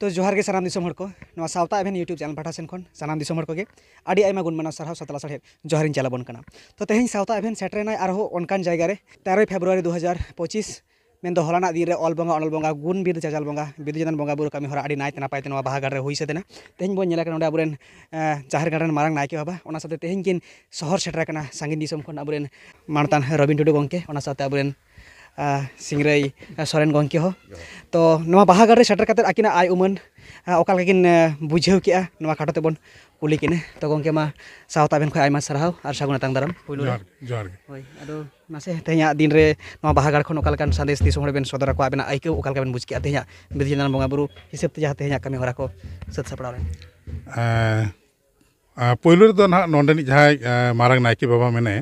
तो जोहार के सानाम दिसोम हर को नवा सावता एभेन यूट्यूब चैनल पाठा सेन खन सानाम दिसोम हर को गे आडी आयमा गुण मानव सारहाव सतला सड़े जोहारिन चलाबन कना तो तेहें सावता एभेन सेटरेना आरहो अनकान जायगा रे 13 फेब्रुआरी 2025 मेन दो हलाना दिन रे ऑल बंगा अनल बंगा गुण बिद चाचाल बंगा बिद जन बंगा बुरु कमी हरा आडी नाय तना पायते नवा बाहागार रे हुई सेदेना तेहें बोन नेला नोडे अबुरेन जाहिर गार्डन मारंग नायके बाबा ओना साथे तेहें किन शहर सेटर कना सांगिन दिसोम खन अबुरेन मानतान रबिन टुडू गंके ओना साथे अबुरेन सिंगरई सोरेन गंके हो तो नवा बाहागार रे सेटर कते आकिना आय उमन ओका लगिन बुझाव केआ नवा खाटो तेबन कुली किने तो गंके मा सावता बेन खय आयमा सरहाव आर सागुन तांग दाराम पुइलु जोहार होय आदो नासे तेया दिन रे नवा बाहागार खन ओका लकान संदेश दिसोम हरे बेन सदरा को आबेना आइके ओका लका बेन बुझ केआ तेया बिदिनान बंगा बुरु हिसाब ते जहा तेया कमी होरा को सत सपड़ाव रे पुइलु दो ना नोंडनी जहाय मारंग नायके बाबा मेने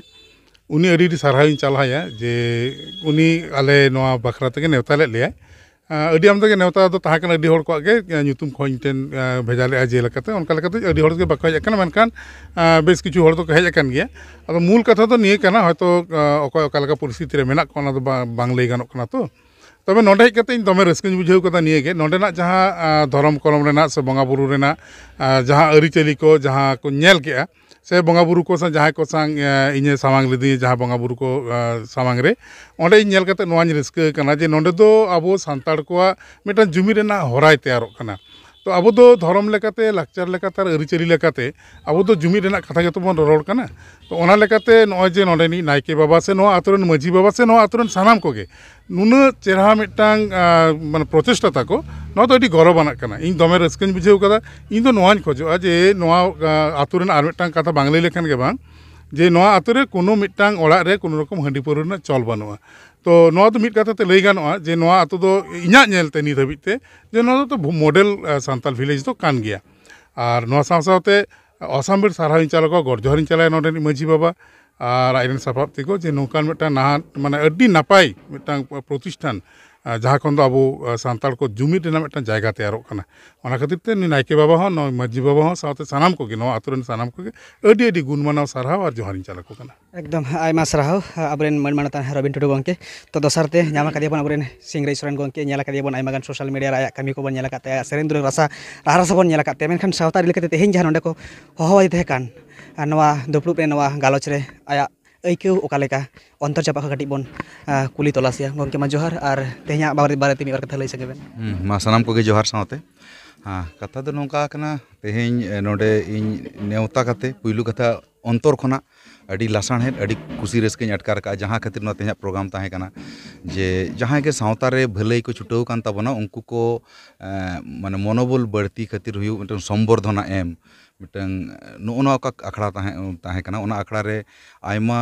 उनी अडी सारहाव चलाया जे उनी आले नवा बखरा तके नेवता ले लिया अडी आमदा के नेवता दो ताहाकन अडी होड़ को गे ᱧᱩᱛᱩᱢ खोइन टेन भेजाले जे लकते उनका लकते अडी होड़ के बको हेज कना मेनखान बेस किछु होड़ तो हेज अकन गया अदो मूल कथा तो निये कना हयतो ओका ओका लका परिस्थिति रे मेना कोना दो बांग लई गानो कना तो तबे नोंडे हेज कते इन दमे रस्कन बुझाव कदा निये गे नोंडेना जहां धरम कलम रेना से बंगा बुरु रेना जहां अरी चली को जहां को नेल केआ से बंगा बुरु को सा जहां को सांग इने सामांग लिदी जहां बंगा बुरु को सामांग रे ओंडे नेल कते नोवान रिस्क कना जे नोंडे दो अबो सांताड़ को मिटन जुमी रेना होराय तैयारोग कना तो अब दो धर्म लेकाते लाकचार लेकाते अरिचरी लेकाते अब दो जुमी रेना कथा गेतो बन रोड कना तो ओना लेकाते नोय जे नोंडेनी नायके बाबा से नो आतुरन मजी बाबा से नो आतुरन सानाम कोगे नुना चेहरा मिटांग माने प्रोचेष्टा ताको नो तो अडी गौरवाना कना इन दमे रस्कन बुझाव कदा इन दो नोवान खोजो जे नोवा आतुरन आर मिटांग कथा बांगले लेखन के बांग जे नोवा आतुरे कोनो मिटांग ओड़ा रे कोनो रकम हंडी पौरना चल बानुआ तो नोवा तो मिट कथा ते लई गानोआ जे नोवा आतु दो इन्या नेलते नि धबिते जे नोवा तो मॉडल सांताल विलेज तो कान गया और नोवा साव सावते असामबीर सारहाव चालको गरजोहरिन चलाय नोंडेनी मजी बाबा और आयरन सापाब तिको जे नोकान मिटांग नाहा माने अड्डी नापाय मिटांग प्रतिष्ठान जहाँ खन दो अबो सांताल को जुमिद रेना मिटांग जायगा तैयारोग कना ओना खातिर ते नायके बाबा हो नो मजी बाबा हो सावते सानाम को गे नो आतुरन सानाम को गे अड्डी अड्डी गुण मानाव सारहाव और जोहारिन चालको कना एकदम आयमा सरहाव अबरेन मन मानतान रबिन टुडू गंके तो दोसरते ᱧᱟᱢ ᱠᱟᱫᱮᱭᱟ ᱵᱚᱱ ᱟᱵᱚᱨᱮᱱ ᱥᱤᱝᱨᱟᱹᱭ ᱥᱚᱨᱮᱱ ᱜᱚᱝᱠᱮ ᱧᱮᱞ ᱠᱟᱫᱮᱭᱟ ᱵᱚᱱ ᱟᱭᱢᱟ ᱜᱟᱱ ᱥᱳᱥᱟᱞ ᱢᱤᱰᱤᱭᱟ ᱨᱮ ᱟᱭᱟᱜ ᱠᱟᱹᱢᱤ ᱠᱚᱵᱚᱱ ᱧᱮᱞ ᱟᱠᱟᱫ ᱛᱟᱭᱟ ᱥᱮᱨᱮᱧ ᱫᱩᱨᱟᱹᱝ ᱨᱟᱦᱟ ᱵᱚᱱ ᱧᱮᱞ ᱟᱠᱟᱫ ᱛᱟᱭᱟ ᱢᱮᱱᱠᱷᱟन ᱥᱟᱶᱛᱟ ᱤᱫᱤ ᱠᱟᱛᱮ ᱛᱮᱦᱮᱧ ᱡᱟᱦᱟᱸ ᱱᱚᱰᱮ ᱠᱚ ᱦᱚᱦᱚᱣᱟᱫᱮ ᱛᱟᱦᱮᱸ ᱠᱟᱱ ᱱᱚᱣᱟ ᱫᱩᱯᱲᱩᱵ ᱨᱮ ᱱᱚᱣᱟ ᱜᱟᱞᱚᱪ ᱨᱮ ᱟᱭᱟᱜ ᱟᱹᱭᱠᱟᱹᱣ ᱚᱠᱟ ᱞᱮᱠᱟ ᱚᱱᱛᱚᱨ ᱪᱟᱯᱟ ᱠᱟᱹᱴᱤᱡ ᱵᱚᱱ ᱠᱩᱞᱤ ᱛᱚᱞᱟᱥᱮᱭᱟ ᱜᱚᱝᱠᱮ ᱢᱟ ᱡᱚᱦᱟर ᱟᱨ ᱛᱮᱦᱮᱧᱟᱜ ᱵᱟᱨᱮᱛᱮ ᱢᱤᱫ ᱵᱟᱨ ᱠᱟᱛᱷᱟ ᱞᱟᱹᱭ ᱥᱟᱸᱜᱮ ᱵᱮᱱ मा सानाम को जोहार सावते हाँ कथा दो नौका कना तेहें नोडे इन नेवता कते पुइलु कथा अंतर खना अडी लासाण हेड अडी खुशी रस्कኝ अटकार का जहाँ खातिर नो तेहें प्रोग्राम ताहे कना जे जहाँ के सावता रे भलाई को छुटाव कान ताबोना उनको को माने मनोबल बढ़ती खातिर हुयु मिटन संबर्धना एम मिटन नोना का अखड़ा ताहे कना ओना अखड़ा रे आयमा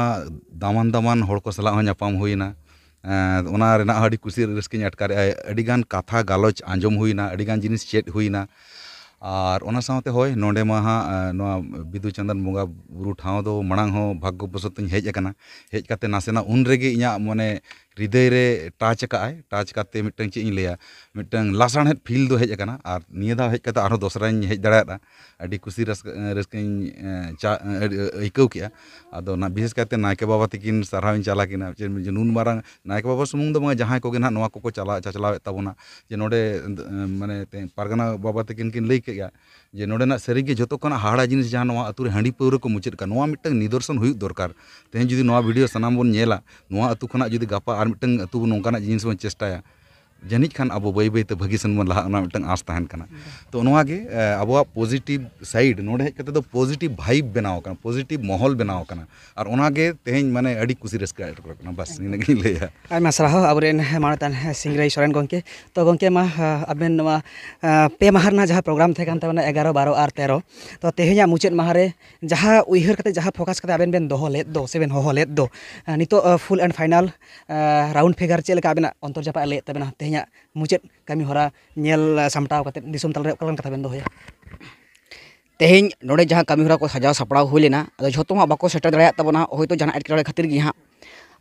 दामान दामान होड़ को सला ᱧᱟᱯᱟᱢ हुईना ओना रेना अडी खुशी रस्कኝ अटकार अडीगान कथा गालोच आंजम हुईना अडीगान जिनिस चेट हुईना और ओना सावते होय नोंडे मा नोआ बिदु चंदन बंगा बुरु ठाव दो मणांग हो भाग्य बसत हेज अकना हेज काते नासेना उन रेगे इया माने हृदय रे टाच काते मिटन चे इन लेया मिटन लासाण हेड फील दो हेज अकना और निया दा हेज काते आरो दोसराñ हेज दाड़ा अडी खुशी रस्कኝ अइकौ किया आदो ना विशेष काते नायके बाबा तकिन सारहाव चला किना नुन मारंग नायके बाबा सुमुंग दो जहां को गे ना नोआ को चला चलावे ताबोना जे नोडे माने पारगना बाबा तकिन किन लई गया जे नोडेना सरीगे जतो कना हाड़ा जिनिस जहां नोआ अतु रे हांडी पौर को मुचेद का नोआ मिटन निदर्शन हुई दरकार तेहें जुदी नोआ वीडियो सनाम बोन नेला नोआ अतु खना जुदी गापा आर मिटन अतु नोंकाना जिनिस बोन चेष्टाया जनिज खान अब बाई बाई ते भगी सन बन लहा मिटन आस तहन कना तो नोआ गे अब पॉजिटिव साइड नोडे हेज कते दो पॉजिटिव भाइब बनाव कना पॉजिटिव माहौल बनाव कना और ओना गे तेहें माने अडी खुशी रस्का अटकर कना बस निनगे लेया आयमा सरहाव अबरेन मानतान सिंगराई सोरेन गंके तो गंके मा अबेन नोआ पे माहरना जहां प्रोग्राम थे कान ताबना 11 12 और 13 तो तेहें मुचेद माहारे जहां उइहर कते जहां फोकस कते अबेन बेन दोहो लेद दो से बेन होहो लेद दो नितो full and final round figure चेल का अबेना अंतर जापा ले तबेना तेहें मुचेद कमी होरा नेल सामटाव कते दिसुम तल रे कलन कथा बेन दोया तेहें नोडे जहां कमी होरा को सजाव सपड़ाव हुई लेना अदो झोतो मा बाको सेटर दड़ाया तबना होयतो जहां एटकेटोड़े खातिर गी हां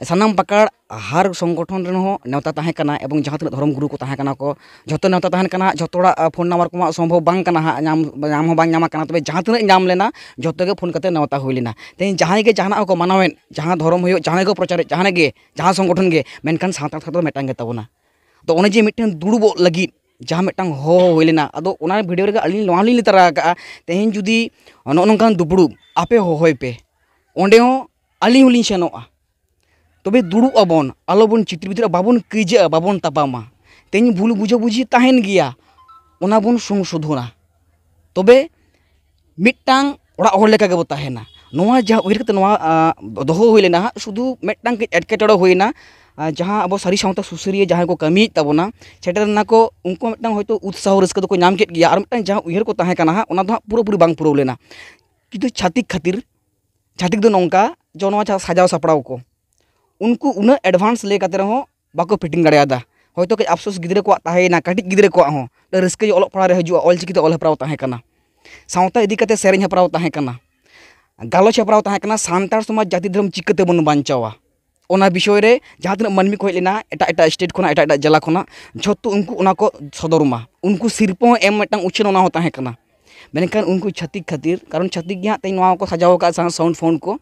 सानाम पकड़ हर संगठन रेन हो नेवता ताहे कना एवं जहां तक धर्म गुरु को ताहे कना को झोतो नेवता ताहन कना झोतोड़ा फोन नंबर को संभव बांग कना नाम नाम हो बांग नामा कना तबे जहां तक नाम लेना झोतो के फोन कते नेवता हुई लेना तेहें जहां के जहां को मानावेन जहां धर्म हुयो जहां को प्रचार जहां के जहां संगठन के मेनकान सावता तो मेटांग के तबना तो ओने जे मिटन दुड़ुबो लगी जहाँ मिट्टांग हो लेना अदो ओना वीडियो रे अली नोआ लिन तरा का तेहेन जुदी नोनकान दुबड़ू आपे होय पे ओंडे हो अली हुलिन सेनोआ तबे दुड़ू अबन आलोबन चित्र भितर बाबन कइजा बाबन तापामा तेन भूल बुझो बुझी ताहेन गिया ओना बन संशोधना तबे मिट्टांग ओड़ा हर लेका गेबो ताहेना नोआ जहाँ उइर कते नोआ दोहो हुई लेना शुधु मिट्टांग एटकेटोड़े हुईना जहाँ अब सारी सावता सुसरिया जहाँ को कमी ताबोना सेटरना को उनको मिट्टांग होयतो उत्साह रस्क दो को नाम केट गिया आर मिट्टांग जहाँ उइर को ताहे कना ओना दो पूरा पूरी बांग पुरो लेना किन्तु छातिक खातिर छातिक दो नोंका जो नोआ जहाँ साजाव सापड़ाव को उनको उन्हें एडवांस ले काते रहो बाको फिटिंग दाड़ेयादा होयतो के अफसोस गिद्रे को ताहेना काटिक गिद्रे को हो रस्के ऑल पढ़ा रे हजू ऑल चिकिते ऑल हपराव ताहे कना सावता इदी काते सेरेñ हपराव ताहे कना गालोच हपराव ताहे कना सान्तार समाज जाति धर्म चिकते बन बांचावा ओना विषय रे जहाँ तक मानमी को लेना एटा एटा स्टेट खोना एटा एटा जिला खोना झोतो उनको ओना को सदरमा उनको सिरपो एम मिट्टांग उछन ओना हो ताहे कना मेनखान उनको छातिक खातिर कारण छातिक गे तेज नोआ को सजाव का साउंड फोन को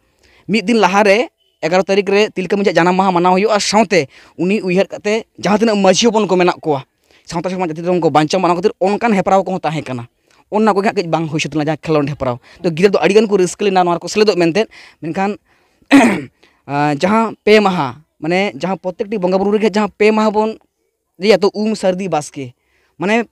मिद दिन लहा रे 11 तारीख रे तिलका मांझी जानाम माहा मानाव हुआ सावते उनी उइहर काते जहाँ तिना माझी हपन को मेना कोआ सावता समाज जाति धर्म को बांचाव मानाव खातिर ओनकान हेपराव को ताहे कना ओना को कई बांग होय सतना जहाँ खेलोंड हेपराव तो गिद्रा तो अड़ीगान को रिस्क लेना नोआ को सेलेदो मेनते मेनखान जहाँ पे माहा माने जहाँ प्रत्येकटी बंगा बुरु रे जहाँ पे माहा बन या तो सर्दी बास्के माने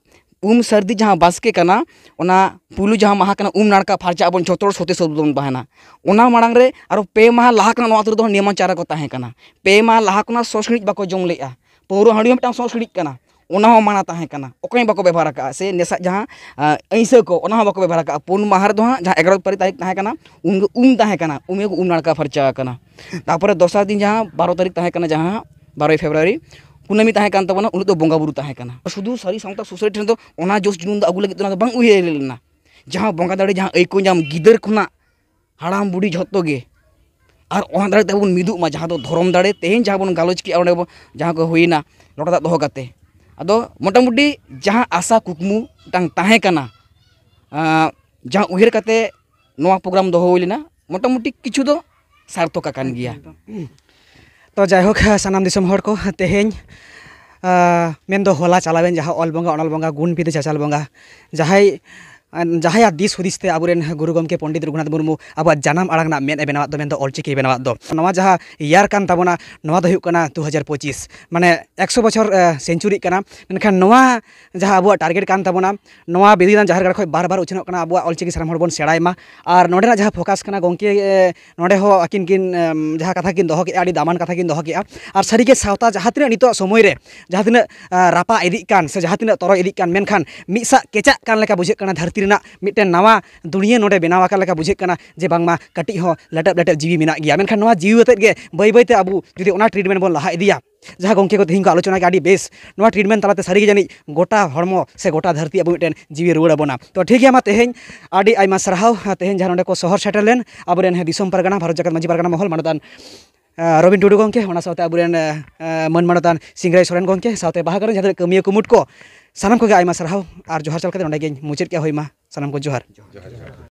सर्दी जहाँ बास्के कना ओना पुलु जहाँ माहा कना नाड़का फारचा बन झोतोड़ सोते सोबन बहाना ओना मांग रे आरो पे माहा लाहा कना नोआ तुर दो नियमाचारा को ताहे कना पे माहा लाहा कना सोसणिज बाको जम लेआ पौरो हांडी मिटांग सोसणिज कना ओना हो माना ताहे कना ओकय बाको व्यवहार का से नेसा जहाँ ऐसे को ओना हो बाको व्यवहार का पुन माहा रे दो जहाँ 11 तारीख ताहे कना उन ताहे कना उमे को नाड़का फारचा कना तारपरे दोसर दिन जहाँ 12 तारीख ताहे कना जहाँ 12 फेब्रुआरी कुनामी ताहे कान तबना उन तो बोंगा बुरु ताहे कना शुधु सारी सावता सुसरे ठेन तो ओना जोश जुनून दो अगु लगे तो बांग उइहर लेना जहाँ बोंगा दाड़े जहाँ ऐको जाम गिदर खुना हाड़ाम बुढ़ी झोतो गे और ओना दाड़े तबन मिदुग मा जहाँ तो धरम दाड़े तेहेन जहाँ बन गालोच की ओंडे जहाँ को हुईना लोटा दाग दोहो काते अदो मोटामुटी जहाँ आशा कुकमु टांग ताहे कना जहाँ उइहर काते नोआ प्रोग्राम दोहो हुई लेना मोटामुटी किछु दो सार्थक कान गिया तो जायहोक सानाम दिसम हर को तेहेñ मेन दो होला चलावेन जहाँ ऑल बंगा अनल बंगा गुण पीते चाचाल बंगा जहाँ दिस हुदिसते आबुरेन गुरु गमके पंडित रघुनाथ मुर्मू अब जानाम आड़ांग ना मेन बनावत दो मेन दो ऑलचिकी बनावत दो नवा जहाँ यार कान ताबोना नवा दो हुयुक कना 2025 माने 100 बछर सेंचुरी कना मेनखान नवा जहाँ अब टारगेट कान ताबोना नवा बेदिदान जहार गाड़ खय बार बार उछनोक कना अब ऑलचिकी साराम हर बन सेड़ायमा और नोडेना जहाँ फोकास कना गंके नोडे हो आकिन किन जहाँ कथा किन दोहो के आड़ी दामान कथा किन दोहो के और सारिगे सावता जहाँ तिना नितो समय रे जहाँ तिना रापा इदिक कान से जहाँ तिना तरो इदिक कान मेनखान मिसा केचा कान लेका बुझे कना धरती मिट्टन नवा दुनिया नोडे बनावा का लेका बुझे कना जे बांगमा कटी हो लटप लटप जीवी मेना गया मेनखान नवा जीवी अतत गे बै बैते अबु जुदि ओना ट्रीटमेंट बन लहा इदिया जहाँ गंके को तेहिं को आलोचना के आड़ी बेस नवा ट्रीटमेंट तलाते सारी जानी गोटा हड़मो से गोटा धरती अब मिट्टन जीवी रुआड़ बना तो ठीक है मा तेहें आड़ी आयमा सरहाव तेहें जहाँ नोडे को शहर सेटल लेन अबरेन दिसम परगना भारत जगत मांझी परगना महल मानतान रबिन टुडू गंके ओना सावते अबरेन मन मानतान सिंगराई सोरेन गंके सावते बाहागर जहाँ कमिया कुमुट को सानाम को आयमा सरहाव और जोहार चल कते नोडे गे मुचाद के होइमा सानाम को जोहार।